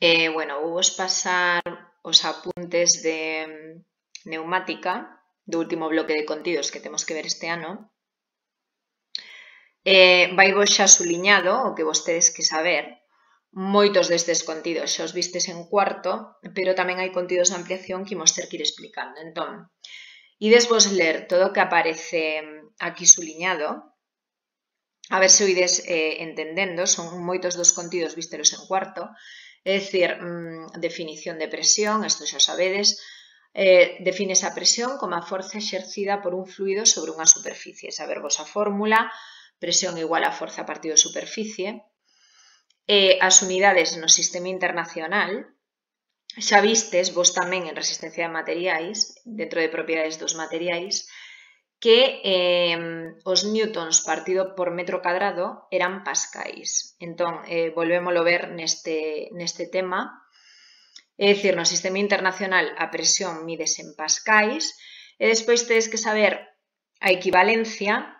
Bueno, vou vos pasar os apuntes de neumática do último bloque de contidos que temos que ver este ano. Vai vos xa suliñado o que vos tedes que saber. Moitos destes contidos xa os vistes en cuarto, pero tamén hai contidos de ampliación que imos ter que ir explicando. Entón, ides vos ler todo o que aparece aquí suliñado, a ver se o ides entendendo. Son moitos dos contidos vístelos en cuarto, é dicir, definición de presión, isto xa sabedes, define esa presión como a forza exercida por un fluido sobre unha superficie. Saber vos a fórmula, presión igual a forza partido superficie. As unidades no sistema internacional, xa vistes vos tamén en resistencia de materiais, dentro de propiedades dos materiais, que os newtons partido por metro cadrado eran pascais. Entón, volvémolo ver neste tema. É dicir, no sistema internacional a presión mídese en pascais e despois tedes que saber a equivalencia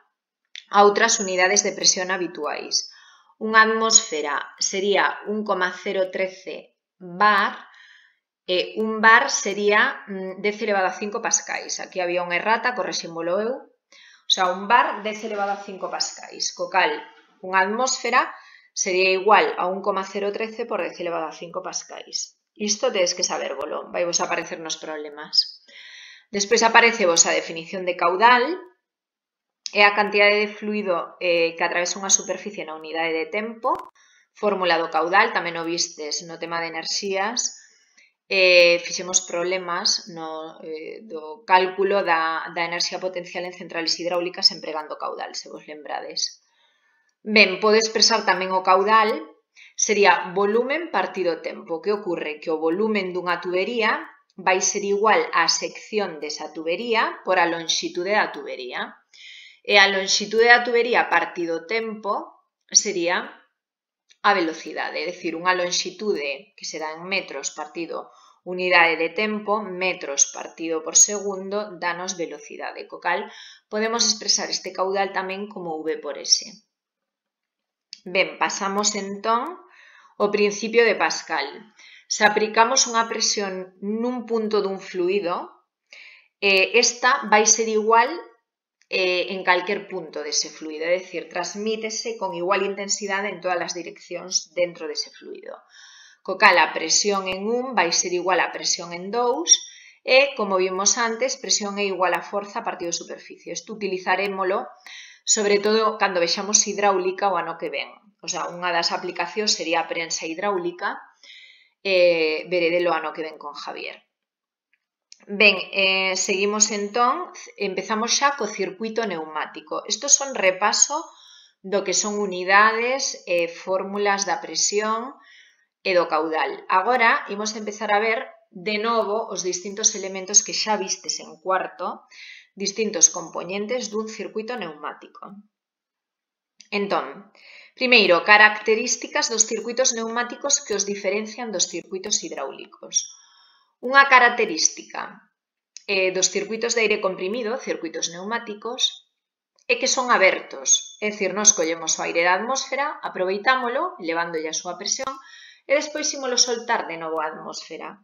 a outras unidades de presión habituais. Unha atmósfera sería 1,013 bar e un bar sería 10 elevado a 5 pascais. Aquí había unha errata, correxímolo eu. O sea, un bar 10 elevado a 5 pascais. Co cal, unha atmósfera sería igual a 1,013 por 10 elevado a 5 pascais. Isto tedes que sabervolo, vai vos aparecer nos problemas. Despois aparece vos a definición de caudal, é a cantidade de fluido que atravesa unha superficie na unidade de tempo. Fórmula do caudal, tamén o vistes no tema de enerxías. Fixemos problemas do cálculo da enerxía potencial en centrales hidráulicas empregando caudal, se vos lembrades. Ben, pode expresar tamén o caudal, sería volumen partido tempo. Que ocorre? Que o volumen dunha tubería vai ser igual á sección desa tubería por a lonxitude da tubería. E a lonxitude da tubería partido tempo sería a velocidade, é dicir, unha lonxitude que se dá en metros partido unidade de tempo, metros partido por segundo, danos velocidade, co cal podemos expresar este caudal tamén como V por S. Ben, pasamos entón ao principio de Pascal. Se aplicamos unha presión nun punto dun fluido, esta vai ser igual en calquer punto dese fluido, é dicir, transmítese con igual intensidade en todas as direccións dentro dese fluido. Co cal, a presión en 1 vai ser igual a presión en 2 e, como vimos antes, presión é igual a forza partido superficie. Isto utilizarémolo sobre todo cando vexamos hidráulica o ano que ven. O sea, unha das aplicacións sería a prensa hidráulica, veredelo o ano que ven con Javier. Ben, seguimos entón, empezamos xa co circuito neumático. Estos son repaso do que son unidades, fórmulas da presión e do caudal. Agora, imos empezar a ver de novo os distintos elementos que xa vistes en cuarto, distintos componentes dun circuito neumático. Entón, primeiro, características dos circuitos neumáticos que os diferencian dos circuitos hidráulicos. Unha característica dos circuitos de aire comprimido, circuitos neumáticos, é que son abertos. É dicir, nós collemos o aire da atmósfera, aproveitámolo, elevándolle a súa presión, e despois ímolo soltar de novo á atmósfera.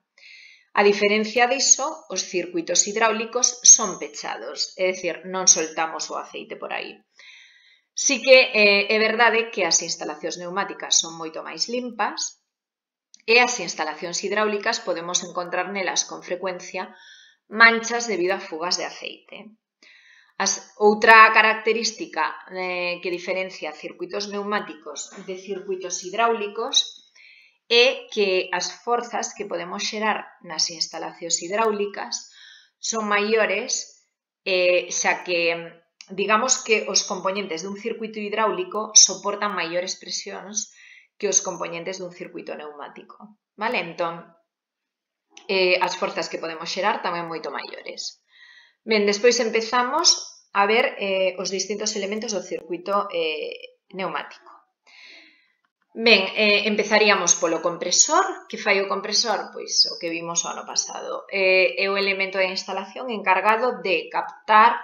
A diferencia diso, os circuitos hidráulicos son pechados, é dicir, non soltamos o aceite por aí. Si que é verdade que as instalacións neumáticas son moito máis limpas e as instalacións hidráulicas podemos encontrar nelas con frecuencia manchas debido a fugas de aceite. Outra característica que diferencia circuitos neumáticos de circuitos hidráulicos é que as forzas que podemos xerar nas instalacións hidráulicas son maiores, xa que digamos que os componentes dun circuito hidráulico soportan maiores presións que os componentes dun circuito neumático. Vale? Entón, as forzas que podemos xerar tamén moito maiores. Ben, despois empezamos a ver os distintos elementos do circuito neumático. Ben, empezaríamos polo compresor. Que fai o compresor? Pois o que vimos o ano pasado. É o elemento da instalación encargado de captar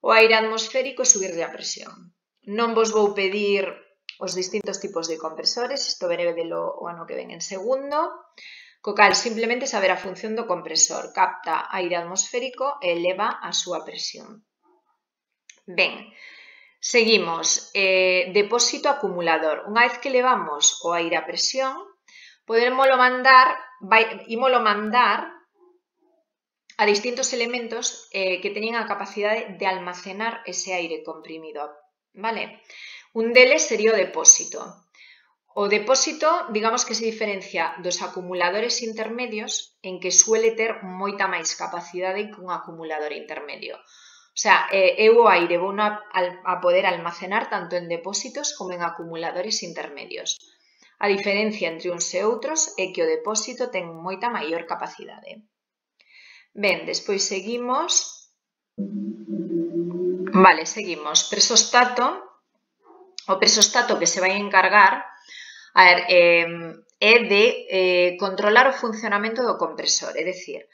o aire atmosférico e subirlle a presión. Non vos vou pedir os distintos tipos de compresores, isto verévelo o ano que ven en segundo, co cal simplemente saber a función do compresor, capta aire atmosférico e eleva a súa presión. Ben, seguimos, depósito acumulador. Unha vez que levamos o aire a presión, ímolo mandar a distintos elementos que teñen a capacidade de almacenar ese aire comprimido, vale? Un deles sería o depósito. O depósito, digamos que se diferencia dos acumuladores intermedios en que suele ter moita máis capacidade que un acumulador intermedio. O sea, eu o aire vou a poder almacenar tanto en depósitos como en acumuladores intermedios. A diferencia entre uns e outros é que o depósito ten moita maior capacidade. Ben, despois seguimos. Vale, seguimos. Presostato. O presostato que se vai encargar é de controlar o funcionamento do compresor, é dicir,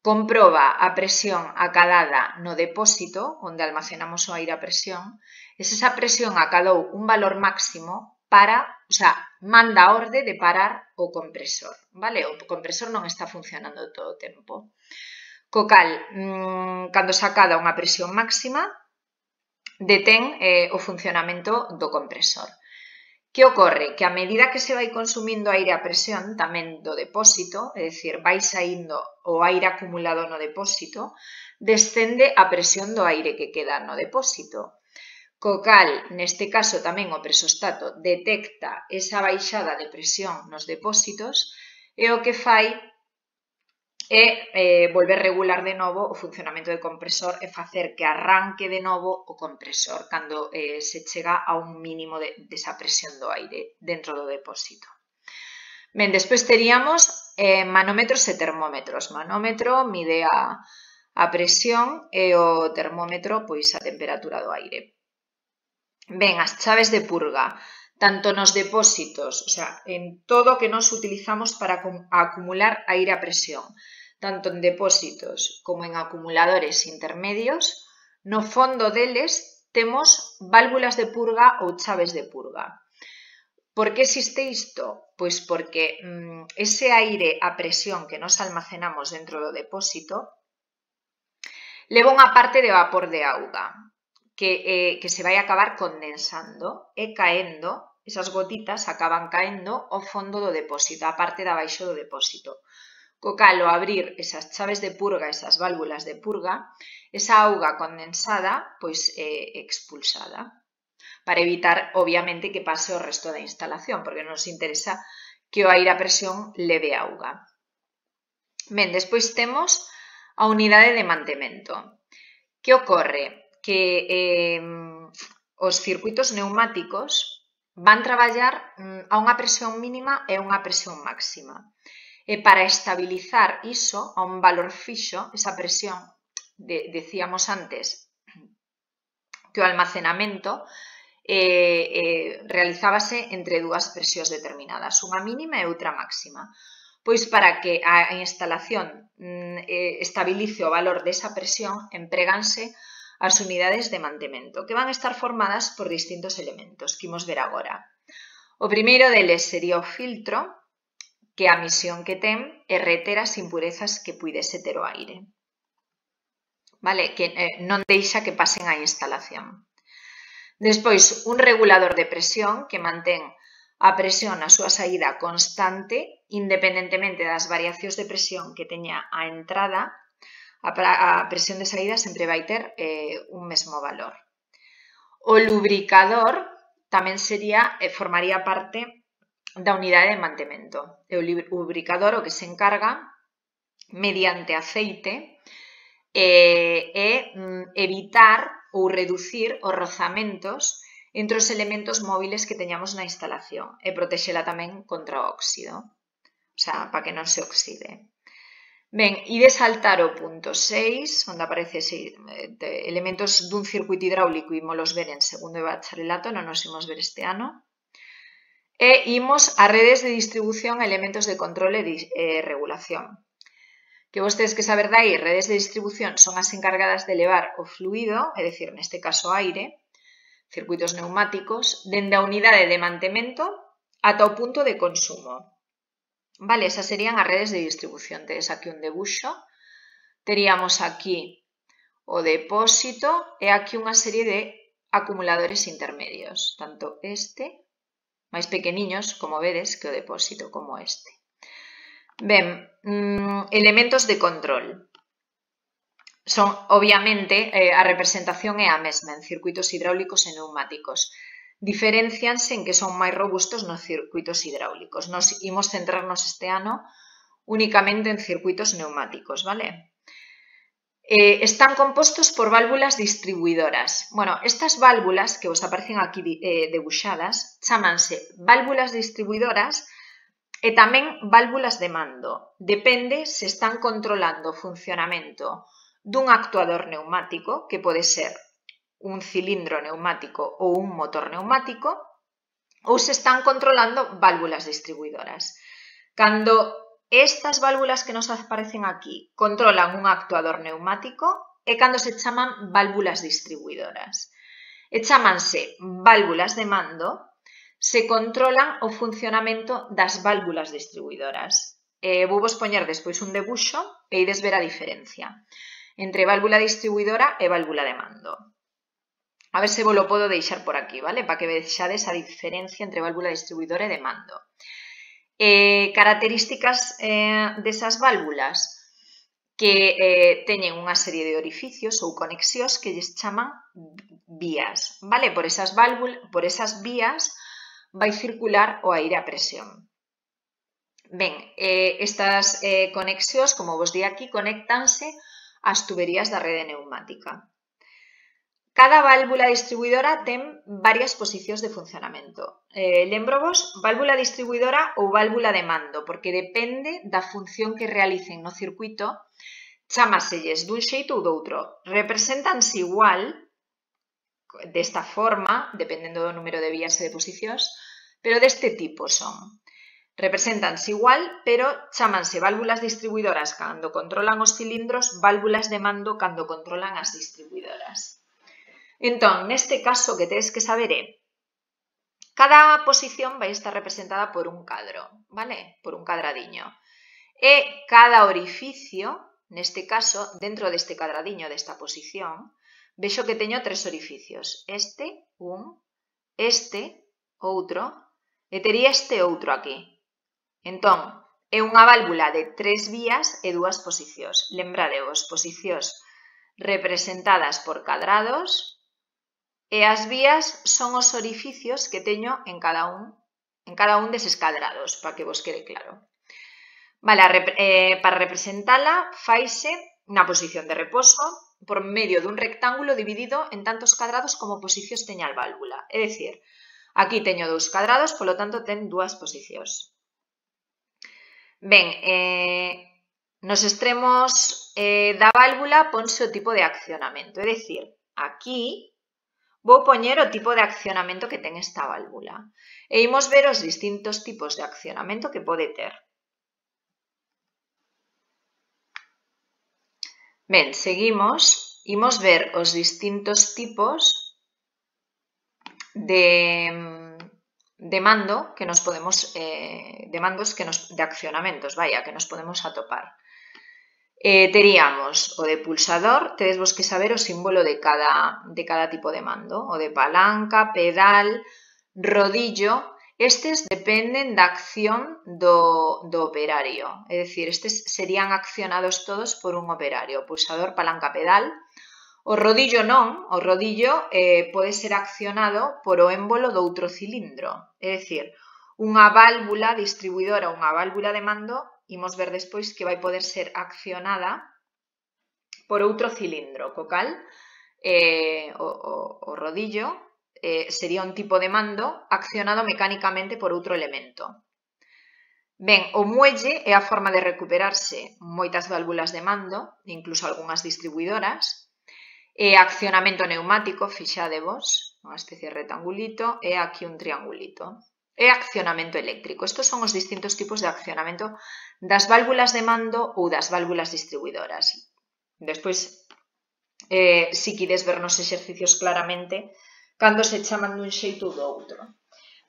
comproba a presión acadada no depósito, onde almacenamos o aire a presión, e se esa presión acadou un valor máximo manda a orde de parar o compresor, vale? O compresor non está funcionando todo o tempo. Co cal, cando se acada unha presión máxima, detén o funcionamento do compresor. Que ocorre? Que a medida que se vai consumindo aire a presión tamén do depósito, é dicir, vai saindo o aire acumulado no depósito, descende a presión do aire que queda no depósito. Co cal, neste caso tamén o presostato detecta esa baixada de presión nos depósitos e o que fai é volver regular de novo o funcionamento do compresor e facer que arranque de novo o compresor cando se chega a un mínimo desa presión do aire dentro do depósito. Ben, despois teríamos manómetros e termómetros. Manómetro mide a presión e o termómetro pois a temperatura do aire. Ben, as chaves de purga. Tanto nos depósitos, o sea, en todo o que nos utilizamos para acumular aire a presión, tanto en depósitos como en acumuladores intermedios, no fondo deles temos válvulas de purga ou chaves de purga. Por que existe isto? Pois porque ese aire a presión que nos almacenamos dentro do depósito leva unha parte de vapor de auga, que se vai acabar condensando e caendo, esas gotitas acaban caendo ao fondo do depósito, a parte de abaixo do depósito. Co cal, ao abrir esas chaves de purga, esas válvulas de purga, esa auga condensada pois é expulsada, para evitar, obviamente, que pase o resto da instalación, porque nos interesa que o aire a presión leve auga. Ben, despois temos a unidade de mantemento. Que ocorre? Que os circuitos neumáticos van traballar a unha presión mínima e unha presión máxima. E para estabilizar iso a un valor fixo, esa presión, decíamos antes que o almacenamento realizábase entre dúas presións determinadas, unha mínima e outra máxima. Pois para que a instalación estabilice o valor desa presión, empréganse as unidades de mantemento, que van a estar formadas por distintos elementos que imos ver agora. O primeiro deles sería o filtro, que a misión que ten é reter as impurezas que puidese ter o aire, vale? Que non deixa que pasen á instalación. Despois, un regulador de presión que mantén a presión na súa saída constante, independentemente das variacións de presión que teña a entrada. A presión de saída sempre vai ter un mesmo valor. O lubricador tamén formaría parte da unidade de mantemento. O lubricador o que se encarga, mediante aceite, é evitar ou reducir os rozamentos entre os elementos móviles que teñamos na instalación e protexela tamén contra o óxido, o sea, para que non se oxide. Ben, e de saltar o punto 6, onde aparece elementos dun circuito hidráulico, ímolos ver en segundo de bacharelato, non nos imos ver este ano, e imos a redes de distribución e elementos de control e regulación. Que vostedes que saber dai, redes de distribución son as encargadas de levar o fluido, é dicir, neste caso aire, circuitos neumáticos, dende a unidade de mantemento ata o punto de consumo. Vale, esas serían as redes de distribución. Tedes aquí un debuxo, teríamos aquí o depósito e aquí unha serie de acumuladores intermedios, tanto este, máis pequeniños, como vedes, que o depósito, como este. Ben, elementos de control. Son, obviamente, a representación é a mesma en circuitos hidráulicos e neumáticos. Diferencianse en que son máis robustos nos circuitos hidráulicos. Nos imos centrarnos este ano únicamente en circuitos neumáticos, vale? Están compostos por válvulas distribuidoras. Bueno, estas válvulas que vos aparecen aquí debuxadas chamanse válvulas distribuidoras e tamén válvulas de mando. Depende se están controlando o funcionamento dun actuador neumático, que pode ser un cilindro neumático ou un motor neumático, ou se están controlando válvulas distribuidoras. Cando estas válvulas que nos aparecen aquí controlan un actuador neumático é cando se chaman válvulas distribuidoras. E chamanse válvulas de mando se controlan o funcionamento das válvulas distribuidoras. Vou vos poñer despois un debuxo e ides ver a diferencia entre válvula distribuidora e válvula de mando. A ver se vos lo podo deixar por aquí, vale? Para que vexades a diferencia entre válvula distribuidora e de mando. Características desas válvulas que teñen unha serie de orificios ou conexións que lles chaman vías, vale? Por esas vías vai circular o aire a presión. Ben, estas conexións, como vos di aquí, conéctanse ás tuberías da rede neumática. Cada válvula distribuidora ten varias posicións de funcionamento. Lembrovos, válvula distribuidora ou válvula de mando, porque depende da función que realicen no circuito, chámaselles dun xeito ou doutro. Represéntanse igual, desta forma, dependendo do número de vías e de posicións, pero deste tipo son. Represéntanse igual, pero chámanse válvulas distribuidoras cando controlan os cilindros, válvulas de mando cando controlan as distribuidoras. Entón, neste caso, que tedes que saber é, cada posición vai estar representada por un cadro, vale? Por un cadradiño. E cada orificio, neste caso, dentro deste cadradiño desta posición, vexo que teño tres orificios. Este, este, outro, e tería este outro aquí. Entón, é unha válvula de tres vías e dúas posicións. Lembradevos, posicións representadas por cadrados e as vías son os orificios que teño en cada un deses cadrados, para que vos quede claro. Vale, para representala faise na posición de reposo por medio dun rectángulo dividido en tantos cadrados como posicións teña a válvula. É dicir, aquí teño dous cadrados, polo tanto ten dúas posicións. Ben, nos extremos da válvula ponse o tipo de accionamento, é dicir, aquí vou poñer o tipo de accionamento que ten esta válvula e imos ver os distintos tipos de accionamento que pode ter. Ben, seguimos, imos ver os distintos tipos de mando que nos podemos de accionamentos, vaya, que nos podemos atopar. Teríamos o de pulsador, tedes vos que saber o símbolo de cada tipo de mando, o de palanca, pedal, rodillo. Estes dependen da acción do operario, é dicir, estes serían accionados todos por un operario, pulsador, palanca, pedal. O rodillo non, o rodillo pode ser accionado por o émbolo do outro cilindro, é dicir, unha válvula distribuidora ou unha válvula de mando, imos ver despois que vai poder ser accionada por outro cilindro, co cal o rodillo sería un tipo de mando accionado mecánicamente por outro elemento. Ben, o muelle é a forma de recuperarse moitas válvulas de mando, incluso algunhas distribuidoras. Accionamento neumático, fixadevos, unha especie de retangulito, e aquí un triangulito. E accionamento eléctrico. Estos son os distintos tipos de accionamento das válvulas de mando ou das válvulas distribuidoras. Despois, se quides ver nos exercicios claramente, cando se chaman dun xeito ou do outro.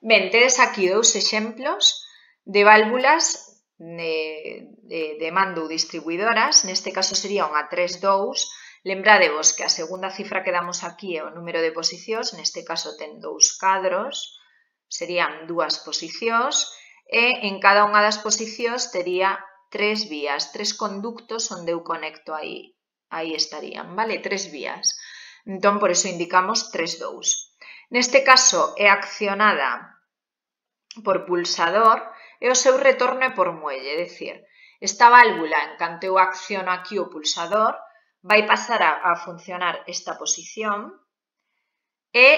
Ben, tedes aquí dous exemplos de válvulas de mando ou distribuidoras, neste caso sería unha 3-2, lembradevos que a segunda cifra que damos aquí é o número de posicións, neste caso ten 2 cadros, serían 2 posicións, e en cada unha das posicións tería 3 vías, 3 conductos onde eu conecto aí estarían, vale? 3 vías. Entón, por iso indicamos 3-2. Neste caso é accionada por pulsador e o seu retorno é por muelle, é dicir, esta válvula, en canto eu acciono aquí o pulsador, vai pasar a funcionar esta posición e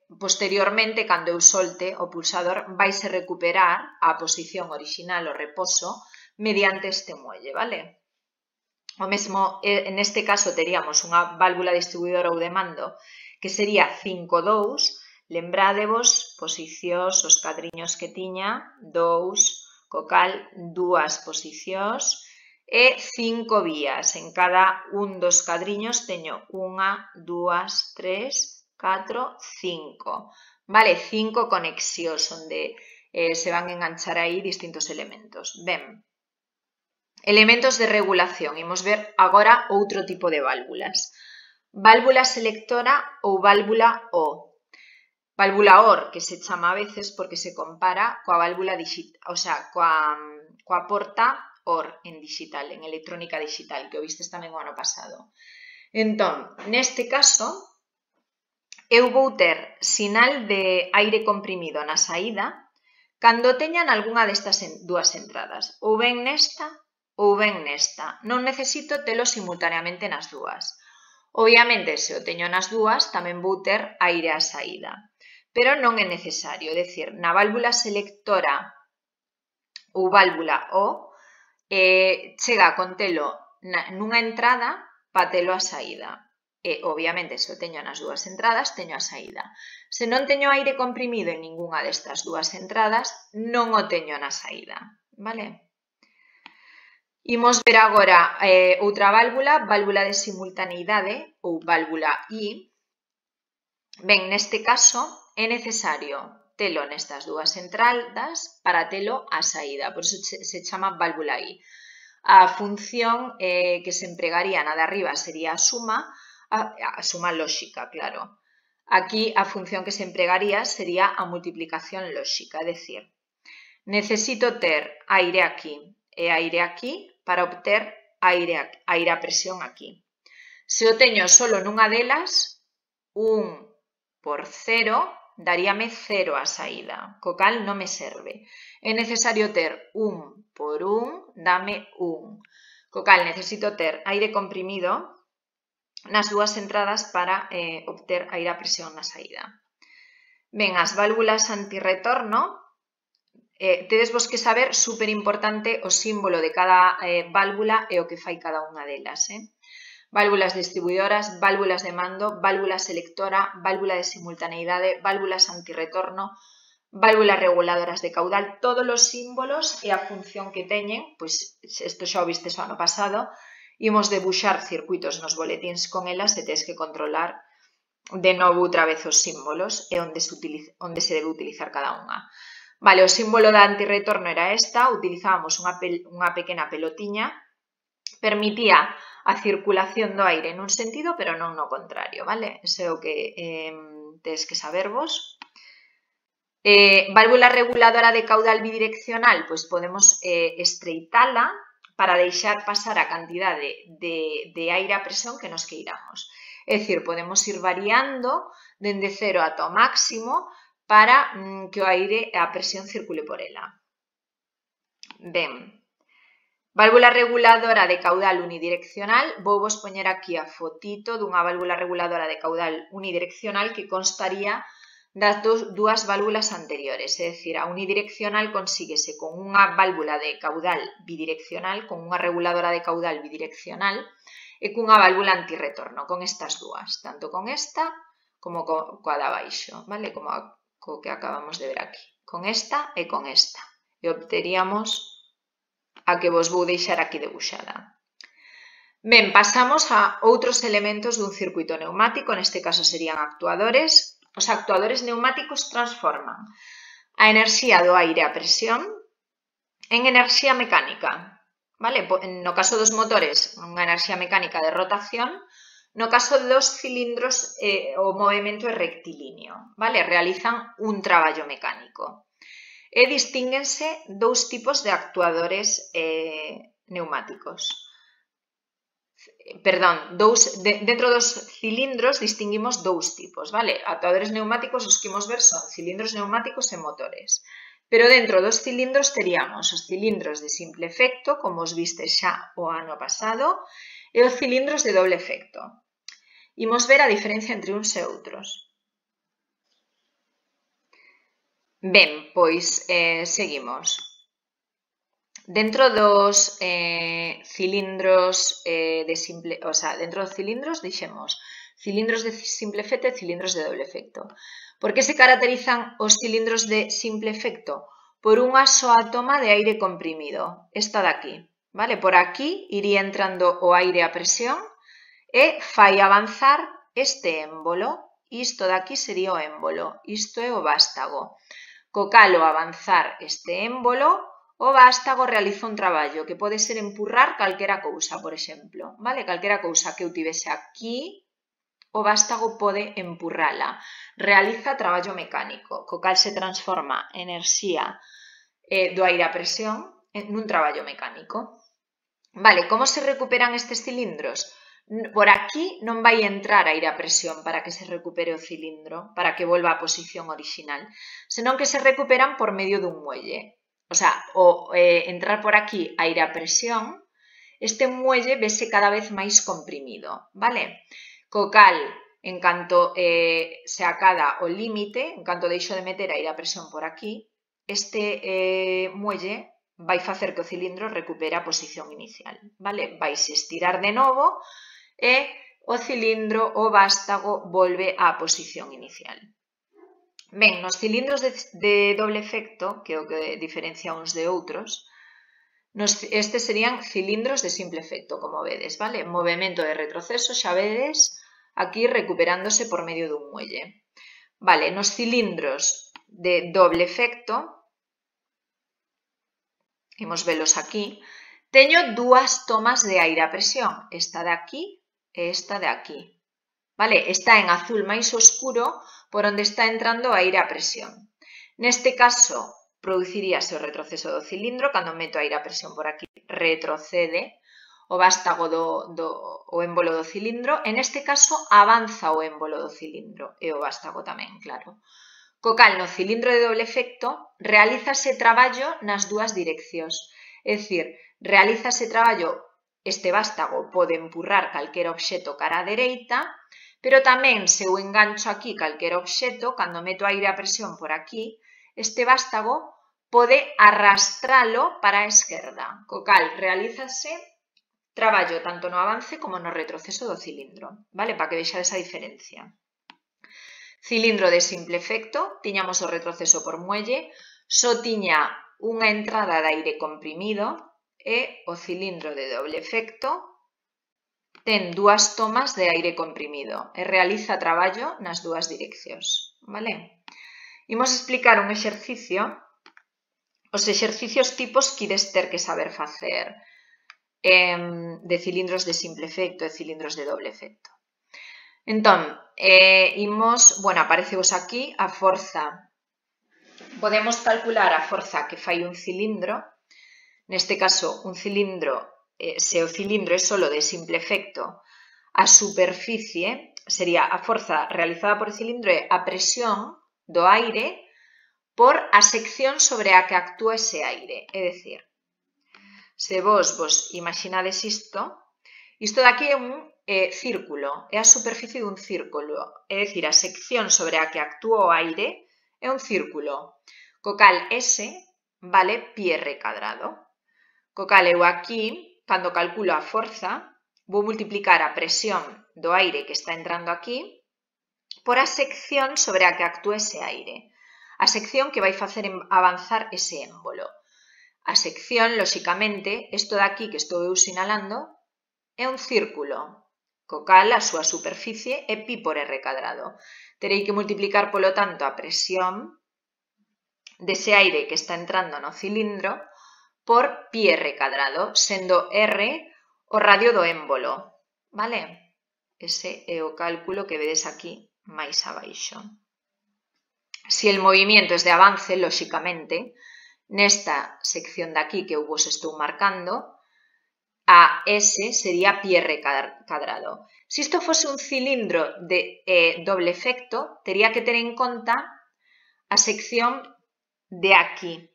posteriormente, cando eu solte o pulsador, vaise recuperar a posición orixinal, o reposo, mediante este muelle, vale? O mesmo, neste caso, teríamos unha válvula distribuidora ou de mando que sería 5-2, lembradevos, posicións, os cadriños que tiña, 2, co cal 2 posicións e 5 vías. En cada un dos cadriños teño 1, 2, 3, 4, 5. Vale, 5 conexións onde se van enganchar aí distintos elementos. Ben, elementos de regulación. Imos ver agora outro tipo de válvulas. Válvula selectora ou válvula O. Válvula OR, que se chama a veces porque se compara coa válvula digital, o sea, coa porta OR en digital, en electrónica digital, que o vistes tamén o ano pasado. Entón, neste caso, eu vou ter sinal de aire comprimido na saída cando teñan algunha destas dúas entradas, ou ben nesta ou ben nesta. Non necesito telo simultaneamente nas dúas. Obviamente, se o teño nas dúas, tamén vou ter aire á saída. Pero non é necesario, é dicir, na válvula selectora ou válvula O, chega con telo nunha entrada para telo á saída. E, obviamente, se o teño nas dúas entradas, teño a saída. Se non teño aire comprimido en ningunha destas dúas entradas, non o teño na saída, vale? Imos ver agora outra válvula, válvula de simultaneidade ou válvula I. Ben, neste caso é necesario telo nestas dúas entradas para telo á saída, por iso se chama válvula I. A función que se empregaría na de arriba sería a suma lóxica, claro. Aquí a función que se empregaría sería a multiplicación lóxica, é dicir, necesito ter aire aquí e aire aquí para obter aire a presión aquí. Se o teño solo nunha delas, 1 por 0 daríame 0 a saída, co cal non me serve. É necesario ter 1 por 1, dame 1. Co cal necesito ter aire comprimido nas dúas entradas para obter aire a presión na saída. Ben, as válvulas antirretorno, tedes vos que saber, super importante, o símbolo de cada válvula e o que fai cada unha delas. Válvulas distribuidoras, válvulas de mando, válvula selectora, válvula de simultaneidade, válvulas antirretorno, válvulas reguladoras de caudal, todos os símbolos e a función que teñen, pois isto xa o vistes o ano pasado, imos debuxar circuitos nos boletíns con elas e tes que controlar de novo outra vez os símbolos e onde se debe utilizar cada unha. Vale, o símbolo da antirretorno era esta, utilizábamos unha pequena pelotiña, permitía a circulación do aire nun sentido, pero non no contrario, vale? Ese é o que tedes que sabervos. Válvula reguladora de caudal bidireccional, pois podemos estreitala para deixar pasar a cantidade de aire a presión que nos queiramos. É dicir, podemos ir variando dende 0 ata o máximo para que o aire, a presión circule por ela. Ben, válvula reguladora de caudal unidireccional, vou vos poñer aquí a fotito dunha válvula reguladora de caudal unidireccional que constaría das dúas válvulas anteriores, é dicir, a unidireccional consíguese con unha válvula de caudal bidireccional, con unha reguladora de caudal bidireccional e cunha válvula antirretorno, con estas dúas, tanto con esta como coa de abaixo, vale? Como co que acabamos de ver aquí, con esta e con esta, e obteríamos a que vos vou deixar aquí debuxada. Ben, pasamos a outros elementos dun circuito neumático, neste caso serían actuadores. Os actuadores neumáticos transforman a enerxía do aire a presión en enerxía mecánica, vale? No caso dos motores, unha enerxía mecánica de rotación. No caso dos cilindros, o movimento é rectilíneo, vale? Realizan un traballo mecánico. E distínguense dous tipos de actuadores neumáticos. Perdón, dentro dos cilindros distinguimos dous tipos, vale? Actuadores neumáticos, os que imos ver son cilindros neumáticos e motores. Pero dentro dos cilindros teríamos os cilindros de simple efecto, como os viste xa o ano pasado, e os cilindros de doble efecto. Imos ver a diferencia entre uns e outros. Ben, pois seguimos. Dentro dos cilindros dentro dos cilindros dixemos cilindros de simple efecto e cilindros de doble efecto. Por que se caracterizan os cilindros de simple efecto? Por unha soa toma de aire comprimido, esta de aquí, vale? Por aquí iría entrando o aire a presión e fai avanzar este émbolo. Isto de aquí sería o émbolo, isto é o vástago. Co cal ao avanzar este émbolo, o vástago realiza un traballo que pode ser empurrar calquera cousa, por exemplo, vale? Calquera cousa que eu tivese aquí, o vástago pode empurrala. Realiza traballo mecánico, co cal se transforma enerxía do aire a presión nun traballo mecánico. Vale, como se recuperan estes cilindros? Por aquí non vai entrar aire a presión para que se recupere o cilindro, para que volva á posición orixinal, senón que se recuperan por medio dun muelle. O sea, entrar por aquí aire a presión, este muelle vese cada vez máis comprimido, vale? Co cal, en canto se acada o límite, en canto deixo de meter aire a presión por aquí, este muelle vai facer que o cilindro recupere a posición inicial, vale? Vaise estirar de novo e o cilindro, o vástago, volve á posición inicial. Ben, nos cilindros de doble efecto, que é o que diferencia uns de outros, estes serían cilindros de simple efecto, como vedes, vale? Movimento de retroceso, xa vedes, aquí recuperándose por medio dun muelle. Vale, nos cilindros de doble efecto, imos velos aquí, teño dúas tomas de aire a presión, esta de aquí e esta de aquí. Vale, está en azul máis oscuro por onde está entrando aire a presión. Neste caso, produciríase o retroceso do cilindro, cando meto aire a presión por aquí, retrocede o vástago o émbolo do cilindro, e neste caso avanza o émbolo do cilindro e o vástago tamén, claro. Co cal, no cilindro de doble efecto, realízase traballo nas dúas direccións, é dicir, realízase traballo, este vástago pode empurrar calquera obxeto cara á dereita, pero tamén se eu engancho aquí calquera obxeto, cando meto aire a presión por aquí, este vástago pode arrastralo para a esquerda, co cal realízase traballo tanto no avance como no retroceso do cilindro, vale? Para que vexades a diferencia. Cilindro de simple efecto, tiñamos o retroceso por muelle, só tiña unha entrada de aire comprimido, e o cilindro de doble efecto ten dúas tomas de aire comprimido e realiza traballo nas dúas direccións, vale? Imos explicar un exercicio, os exercicios tipos que ides ter que saber facer de cilindros de simple efecto e cilindros de doble efecto. Entón, aparecevos aquí a forza. Podemos calcular a forza que fai un cilindro, neste caso un cilindro, se o cilindro é solo de simple efecto, a superficie sería a forza realizada por o cilindro é a presión do aire por a sección sobre a que actúa ese aire. É dicir, se vos imaginades isto de aquí é un círculo, é a superficie dun círculo, é dicir, a sección sobre a que actúa o aire é un círculo, co cal S vale πr cadrado. Co cal eu aquí, cando calculo a forza, vou multiplicar a presión do aire que está entrando aquí por a sección sobre a que actúa ese aire. A sección que vai facer avanzar ese émbolo. A sección, lóxicamente, isto de aquí que estou eu sinalando, é un círculo, co cal a súa superficie é pi por r cadrado. Terei que multiplicar, polo tanto, a presión dese aire que está entrando no cilindro por pi r cadrado, sendo r o radio do émbolo, vale? Ese é o cálculo que vedes aquí máis abaixo. Si el movimiento es de avance, lóxicamente, nesta sección de aquí que eu vos estou marcando, a S sería pi r cadrado. Se isto fose un cilindro de doble efecto, tería que ter en conta a sección de aquí,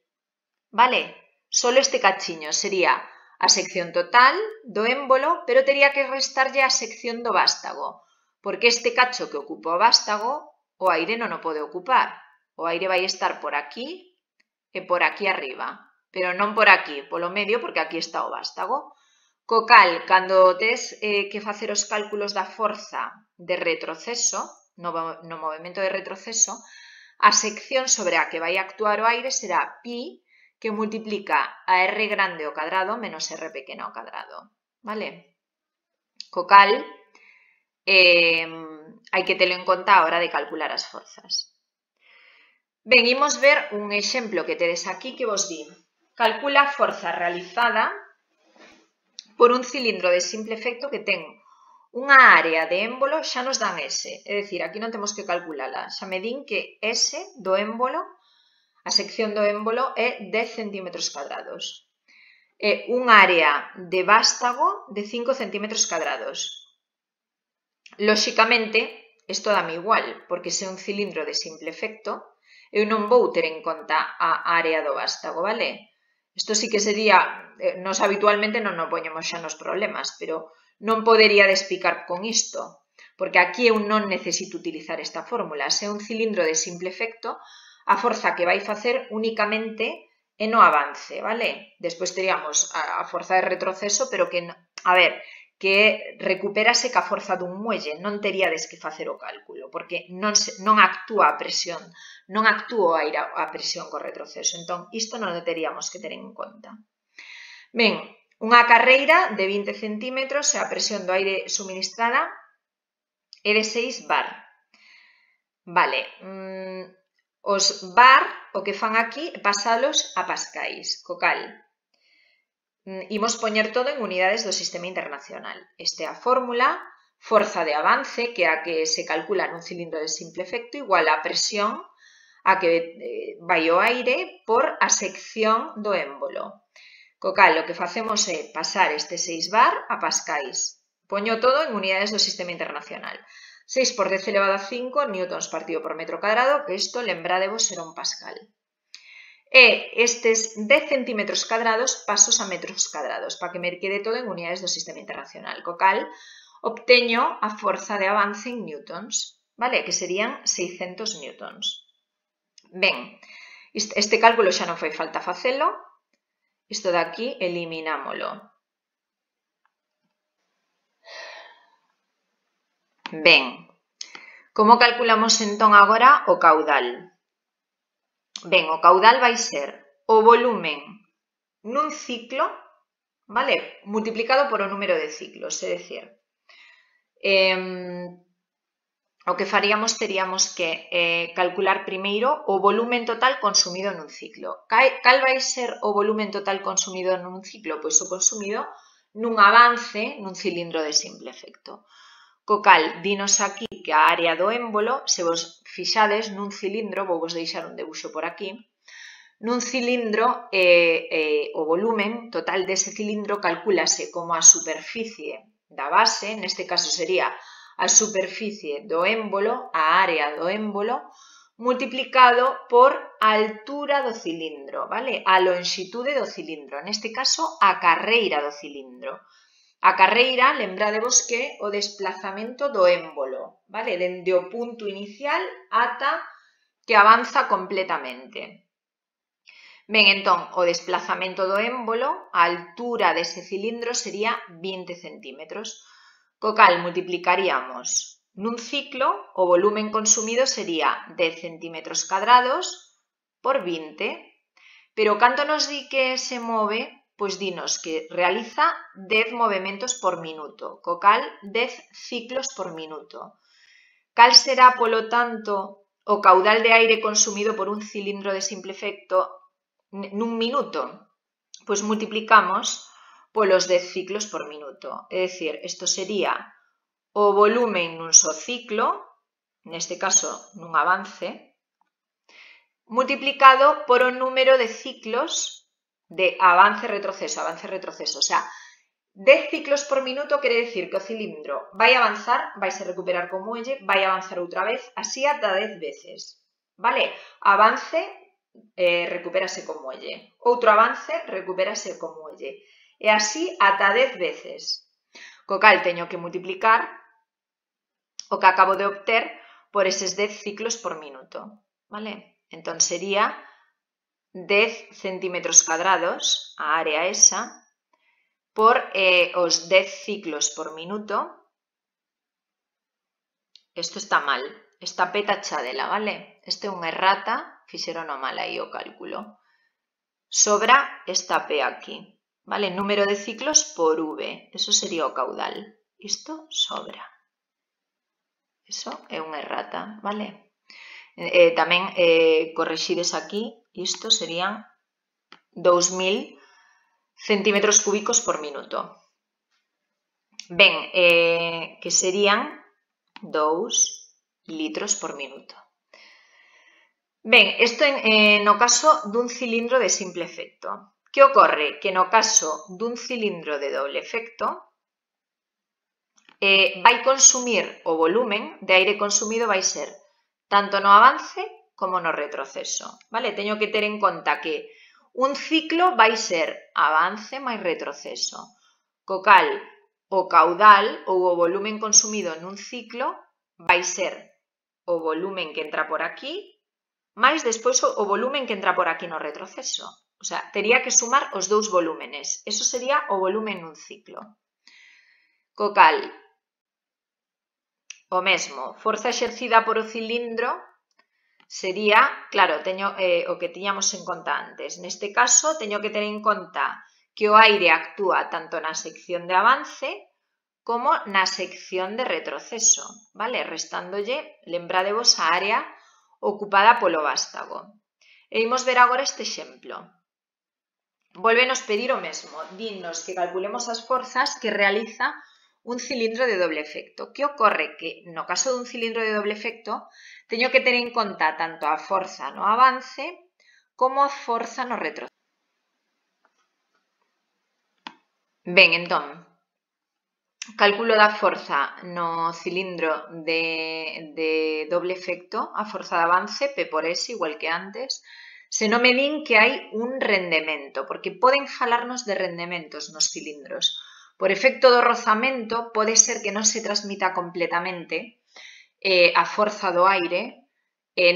vale? Solo este cachiño sería a sección total do émbolo, pero tería que restarlle a sección do vástago, porque este cacho que ocupa o vástago, o aire non o pode ocupar. O aire vai estar por aquí e por aquí arriba, pero non por aquí, polo medio, porque aquí está o vástago. Co cal, cando tes que facer os cálculos da forza de retroceso, no movimento de retroceso, a sección sobre a que vai actuar o aire será pi que multiplica a r grande ao cadrado menos r pequena ao cadrado, vale? Co cal, hai que telo en conta a hora de calcular as forzas. Ben, imos ver un exemplo que tedes aquí que vos di. Calcula a forza realizada por un cilindro de simple efecto que ten unha área de émbolo, xa nos dan S, é dicir, aquí non temos que calculala, xa me din que S do émbolo, a sección do émbolo é 10 centímetros cadrados. É un área de vástago de 5 centímetros cadrados. Lóxicamente, isto dame igual, porque se é un cilindro de simple efecto, eu non vou ter en conta a área do vástago, vale? Isto sí que sería, nos habitualmente non nos poñemos xa nos problemas, pero non podería explicar con isto, porque aquí eu non necesito utilizar esta fórmula. Se é un cilindro de simple efecto, a forza que vai facer únicamente é no avance, vale? Despois teríamos a forza de retroceso, pero que, a ver, que recupérase ca forza dun muelle, non teríades que facer o cálculo, porque non actúa a presión, non actúa a presión co retroceso, entón isto non o teríamos que ter en conta. Ben, unha carreira de 20 centímetros e a presión do aire suministrada é de 6 bar. Vale, os bar o que fan aquí é pasalos a pascais, co cal imos poñer todo en unidades do sistema internacional. Esta é a fórmula, forza de avance, que é a que se calcula nun cilindro de simple efecto, igual a presión a que vai o aire por a sección do émbolo. Co cal, o que facemos é pasar este 6 bar a pascais. Poño todo en unidades do sistema internacional. 6 por 10 elevado a 5 newtons partido por metro cadrado, que isto, lembradevos, será un pascal. E estes 10 centímetros cadrados pasos a metros cadrados, para que me quede todo en unidades do sistema internacional. Co cal, obteño a forza de avance en newtons, vale? Que serían 600 newtons. Ben, este cálculo xa non fai falta facelo. Isto de aquí eliminámolo. Ben, como calculamos entón agora o caudal? Ben, o caudal vai ser o volumen nun ciclo, vale, multiplicado por o número de ciclos, é dicir, o que faríamos teríamos que calcular primeiro o volumen total consumido nun ciclo. Cal vai ser o volumen total consumido nun ciclo? Pois o consumido nun avance nun cilindro de simple efecto. Co cal, dinos aquí que a área do émbolo, se vos fixades nun cilindro, vou vos deixar un debuxo por aquí, nun cilindro o volumen total dese cilindro calculase como a superficie da base, neste caso sería a superficie do émbolo, a área do émbolo, multiplicado por a altura do cilindro, vale? A lonxitude do cilindro, neste caso a carreira do cilindro. A carreira, lembradevos que o desplazamento do émbolo, vale? Dende o punto inicial ata que avanza completamente. Ben, entón, o desplazamento do émbolo, a altura dese cilindro sería 20 centímetros, co cal multiplicaríamos nun ciclo, o volumen consumido sería 10 centímetros cadrados por 20, pero canto nos di que se move pois dinos que realiza 10 movementos por minuto, co cal 10 ciclos por minuto. Cal será, polo tanto, o caudal de aire consumido por un cilindro de simple efecto nun minuto? Pois multiplicamos polos 10 ciclos por minuto. É dicir, isto sería o volumen nun só ciclo, neste caso nun avance, multiplicado por o número de ciclos de avance-retroceso, avance-retroceso. O sea, 10 ciclos por minuto quere dicir que o cilindro vai avanzar, vaise recuperar co muelle, vai avanzar outra vez, así ata 10 veces. Vale? Avance, recupérase co muelle. Outro avance, recupérase co muelle. E así ata 10 veces. Co cal teño que multiplicar o que acabo de obter por eses 10 ciclos por minuto. Vale? Entón sería 10 centímetros cadrados, a área esa, por os 10 ciclos por minuto. Isto está mal, está P tachadela, vale? Este é unha errata, fixeron mal aí o cálculo. Sobra esta P aquí, vale? Número de ciclos por V, eso sería o caudal. Isto sobra. Eso é unha errata, vale? Tamén correxides aquí, isto serían 2000 centímetros cúbicos por minuto. Ben, que serían 2 litros por minuto. Ben, isto no caso dun cilindro de simple efecto. Que ocorre? Que no caso dun cilindro de doble efecto, vai consumir o volumen de aire consumido vai ser tanto no avance como no retroceso. Vale? Teño que ter en conta que un ciclo vai ser avance máis retroceso, co cal o caudal ou o volumen consumido nun ciclo vai ser o volumen que entra por aquí máis despois o volumen que entra por aquí no retroceso. O sea, tería que sumar os dous volúmenes. Eso sería o volumen nun ciclo. Co cal, o mesmo, forza exercida por o cilindro sería, claro, teño o que tiñamos en conta antes. Neste caso, teño que ter en conta que o aire actúa tanto na sección de avance como na sección de retroceso, vale? Restándolle, lembradevos, a área ocupada polo vástago. E imos ver agora este exemplo. Volvenos pedir o mesmo, dinnos que calculemos as forzas que realiza un cilindro de doble efecto. Que ocorre? Que no caso dun cilindro de doble efecto teño que ter en conta tanto a forza no avance como a forza no retroceso. Ben, entón, cálculo da forza no cilindro de doble efecto, a forza de avance, P por S, igual que antes, se non me din que hai un rendemento, porque poden falarnos de rendementos nos cilindros. Por efecto do rozamento, pode ser que non se transmita completamente a forza do aire,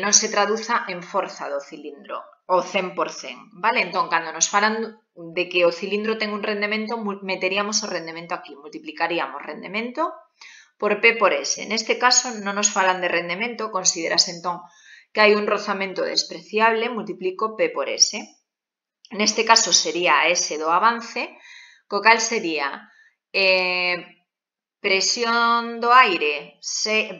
non se traduza en forza do cilindro, o 100%, vale? Entón, cando nos falan de que o cilindro ten un rendemento, meteríamos o rendemento aquí, multiplicaríamos rendemento por P por S. Neste caso, non nos falan de rendemento, considerase entón que hai un rozamento despreciable, multiplico P por S. Neste caso sería a S do avance, co cal sería presión do aire,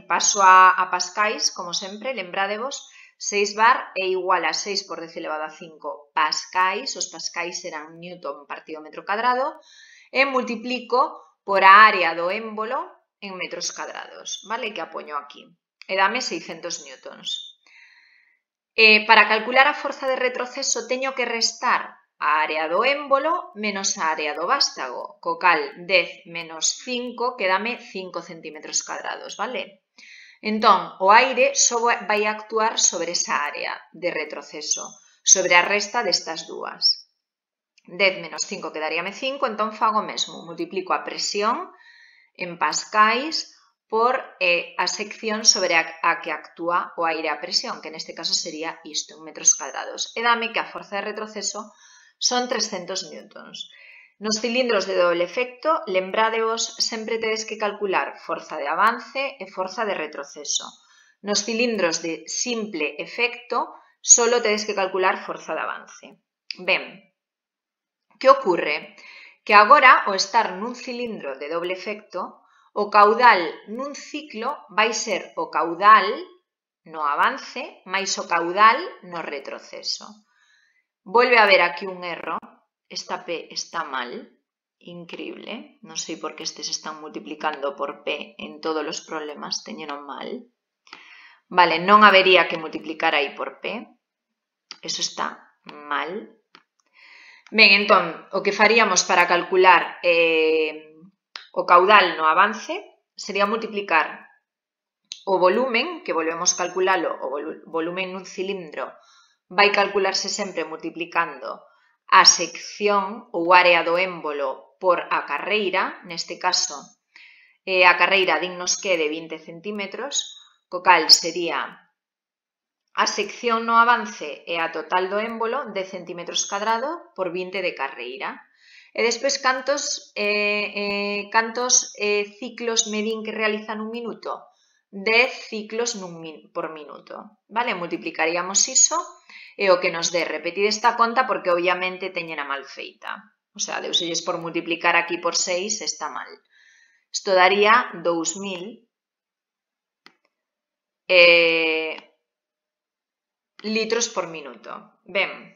paso a pascais, como sempre, lembradevos, 6 bar é igual a 6 por 10 elevado a 5 pascais, os pascais serán newton partido metro cadrado, e multiplico por a área do émbolo en metros cadrados, vale? Que apoño aquí, e dame 600 newtons. Para calcular a forza de retroceso teño que restar a área do émbolo menos a área do vástago, co cal 10 menos 5 quedame 5 centímetros cadrados, vale? Entón, o aire só vai actuar sobre esa área de retroceso, sobre a resta destas dúas. 10 menos 5 quedaríame 5, entón fago o mesmo, multiplico a presión en pascais por a sección sobre a que actúa o aire a presión, que neste caso sería isto, en metros cadrados. E dame que a forza de retroceso son 300 newtons. Nos cilindros de doble efecto, lembradevos, sempre tedes que calcular forza de avance e forza de retroceso. Nos cilindros de simple efecto, solo tedes que calcular forza de avance. Ben, Que ocorre? Que agora, ao estar nun cilindro de doble efecto, o caudal nun ciclo vai ser o caudal no avance máis o caudal no retroceso. Volve a haber aquí un erro, esta P está mal, increíble, non sei por que estes están multiplicando por P en todos os problemas, teñeron mal. Vale, non habería que multiplicar aí por P, eso está mal. Ben, entón, o que faríamos para calcular o caudal no avance sería multiplicar o volumen, que volvemos calculalo, o volumen nun cilindro vai calcularse sempre multiplicando a sección ou área do émbolo por a carreira, neste caso a carreira dinnos que é de 20 centímetros, co cal sería a sección no avance e a total do émbolo 10 centímetros cadrado por 20 de carreira. E despois, cantos ciclos medín que realizan un minuto? 10 ciclos por minuto. Vale? Multiplicaríamos iso e o que nos dé. Repetid esta conta porque obviamente teñena mal feita. O sea, deuselles por multiplicar aquí por 6 está mal. Isto daría 2000 litros por minuto. Ben,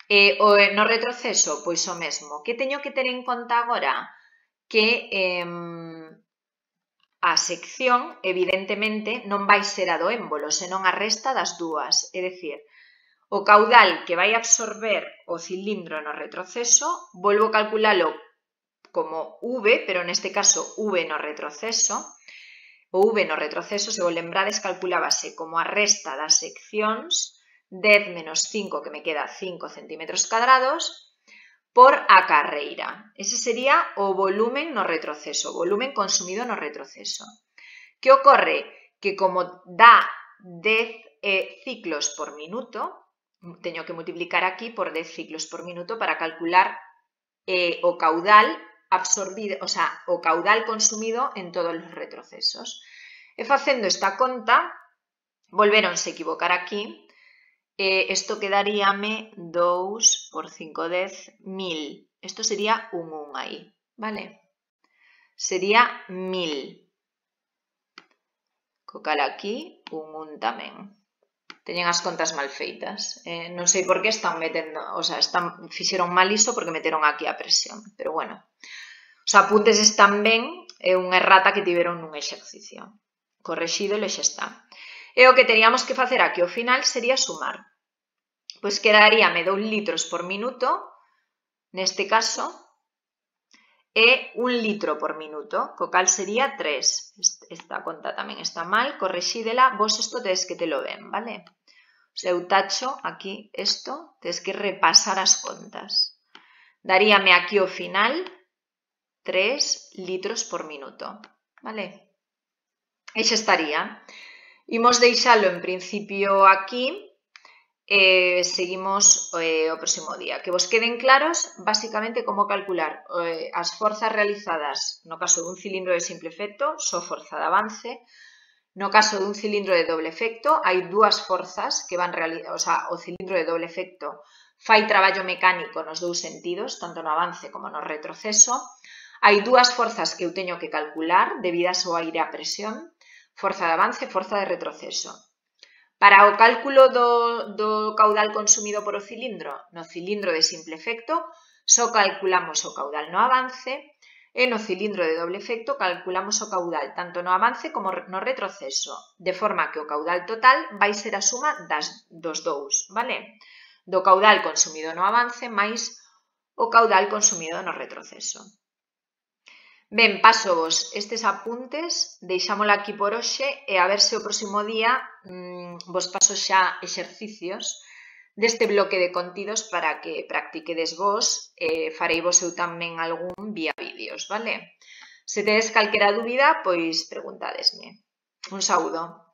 no retroceso, pois o mesmo. Que teño que ter en conta agora? Que a sección, evidentemente, non vai ser a do émbolo, senón a resta das dúas. É dicir, o caudal que vai absorber o cilindro no retroceso, volvo a calculalo como V, pero neste caso V no retroceso. O V no retroceso, se vos lembrades, calculábase como a resta das seccións, 10 menos 5, que me queda 5 centímetros cadrados, por a carreira. Ese sería o volumen no retroceso, o volumen consumido no retroceso. Que ocorre? Que como dá 10 ciclos por minuto, teño que multiplicar aquí por 10 ciclos por minuto para calcular o caudal absorbido, o sea, o caudal consumido en todos os retrocesos. E facendo esta conta, volvéronse a equivocar aquí, isto quedaríame 2 por 5, 10, 1000. Isto sería un 1 aí, vale? Sería 1000. Co cal aquí, un 1 tamén. Teñen as contas mal feitas. Non sei por que están metendo, o sea, fixeron mal iso porque meteron aquí a presión, pero bueno. Os apuntes están ben, é unha errata que tiveron nun exercicio. Correxido e xa está. E o que teríamos que facer aquí ao final sería sumar. Pois quedaríame 2 litros por minuto, neste caso, e 1 litro por minuto, co cal sería 3. Esta conta tamén está mal, correxídela, vos isto tedes que telo ben, vale? Se eu tacho aquí isto, tedes que repasar as contas. Daríame aquí ao final 3 litros por minuto, vale? E xa estaría. Imos deixalo en principio aquí e seguimos o próximo día. Que vos queden claros, basicamente, como calcular as forzas realizadas no caso dun cilindro de simple efecto, só forza de avance. No caso dun cilindro de doble efecto, hai dúas forzas que van realizar, o sea, o cilindro de doble efecto fai traballo mecánico nos dous sentidos, tanto no avance como no retroceso. Hai dúas forzas que eu teño que calcular debidas ao aire a presión, forza de avance e forza de retroceso. Para o cálculo do caudal consumido por o cilindro, no cilindro de simple efecto, só calculamos o caudal no avance e no cilindro de doble efecto calculamos o caudal tanto no avance como no retroceso, de forma que o caudal total vai ser a suma dos dous, vale? Do caudal consumido no avance máis o caudal consumido no retroceso. Ben, paso vos estes apuntes, deixámola aquí por hoxe e a ver se o próximo día vos paso xa exercicios deste bloque de contidos para que practiquedes vos e farei vos eu tamén algún vía vídeos, vale? Se tedes calquera dúbida, pois preguntadesme. Un saúdo.